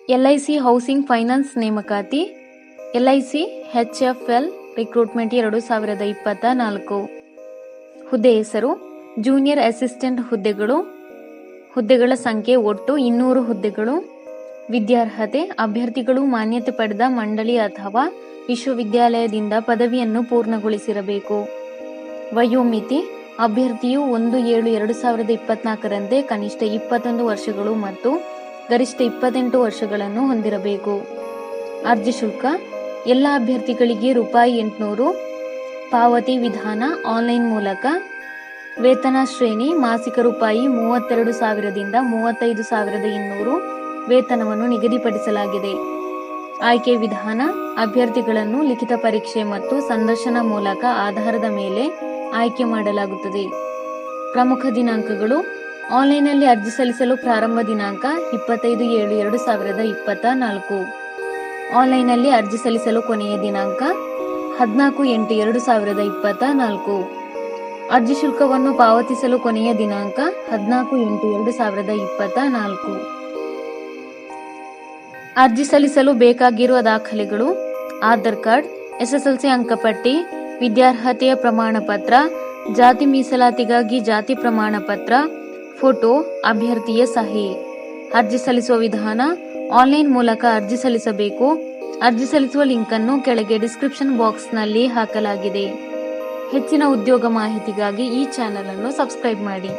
LIC housing finance ನೇಮಕಾತಿ LIC HFL recruitment 2024 ಹುದ್ದೆ ಹೆಸರು ಜೂನಿಯರ್ ಅಸಿಸ್ಟೆಂಟ್ ಹುದ್ದೆಗಳ ಸಂಖ್ಯೆ ಒಟ್ಟು 200 ಹುದ್ದೆಗಳು. ವಿದ್ಯಾರ್ಹತೆ ಅಭ್ಯರ್ಥಿಗಳು ಮಾನ್ಯತೆ ಪಡೆದ ಮಂಡಳಿ ಅಥವಾ ವಿಶ್ವವಿದ್ಯಾಲಯದಿಂದ ಪದವಿಯನ್ನು ಪೂರ್ಣಗೊಳಿಸಿರಬೇಕು. ವಯೋಮಿತಿ ಅಭ್ಯರ್ಥಿಯು 1/7/2024 ಕನಿಷ್ಠ 21 ವರ್ಷಗಳು ಮತ್ತು ಗರಿಷ್ಠ 28 ವರ್ಷಗಳನ್ನು ಹೊಂದಿರಬೇಕು. ಅರ್ಜಿ ಶುಲ್ಕ ಎಲ್ಲ ಅಭ್ಯರ್ಥಿಗಳಿಗೆ ₹800 ಪಾವತಿ ವಿಧಾನ ಆನ್ಲೈನ್ ಮೂಲಕ. ವೇತನ ಶ್ರೇಣಿ ಮಾಸಿಕ ₹32,000ದಿಂದ ₹35,200 ವೇತನವನ್ನು ನಿಗದಿಪಡಿಸಲಾಗಿದೆ. ಆಯ್ಕೆ ವಿಧಾನ ಅಭ್ಯರ್ಥಿಗಳನ್ನು ಲಿಖಿತ ಪರೀಕ್ಷೆ ಮತ್ತು ಸಂದರ್ಶನ ಮೂಲಕ ಆಧಾರದ ಮೇಲೆ ಆಯ್ಕೆ ಮಾಡಲಾಗುತ್ತದೆ. ಪ್ರಮುಖ ದಿನಾಂಕಗಳು ಆನ್ಲೈನ್ನಲ್ಲಿ ಅರ್ಜಿ ಸಲ್ಲಿಸಲು ಪ್ರಾರಂಭ ದಿನಾಂಕ 25/7/2024. ಆನ್ಲೈನ್ನಲ್ಲಿ ಅರ್ಜಿ ಸಲ್ಲಿಸಲು ಕೊನೆಯ ದಿನಾಂಕ 14/8/2024. ಅರ್ಜಿ ಶುಲ್ಕವನ್ನು ಪಾವತಿಸಲು ಕೊನೆಯ ದಿನಾಂಕ 14/8/2024. ಅರ್ಜಿ ಸಲ್ಲಿಸಲು ಬೇಕಾಗಿರುವ ದಾಖಲೆಗಳು: ಆಧಾರ್ ಕಾರ್ಡ್, SSLC ಅಂಕಪಟ್ಟಿ, ವಿದ್ಯಾರ್ಹತೆಯ ಪ್ರಮಾಣ ಪತ್ರ, ಜಾತಿ ಮೀಸಲಾತಿಗಾಗಿ ಜಾತಿ ಪ್ರಮಾಣ ಪತ್ರ, ಫೋಟೋ, ಅಭ್ಯರ್ಥಿಯ ಸಹಿ. ಅರ್ಜಿ ಸಲ್ಲಿಸುವ ವಿಧಾನ ಆನ್ಲೈನ್ ಮೂಲಕ ಅರ್ಜಿ ಸಲ್ಲಿಸಬೇಕು. ಅರ್ಜಿ ಸಲ್ಲಿಸುವ ಲಿಂಕ್ ಅನ್ನು ಕೆಳಗೆ ಡಿಸ್ಕ್ರಿಪ್ಷನ್ ಬಾಕ್ಸ್ನಲ್ಲಿ ಹಾಕಲಾಗಿದೆ. ಹೆಚ್ಚಿನ ಉದ್ಯೋಗ ಮಾಹಿತಿಗಾಗಿ ಈ ಚಾನೆಲ್ ಅನ್ನು ಸಬ್ಸ್ಕ್ರೈಬ್ ಮಾಡಿ.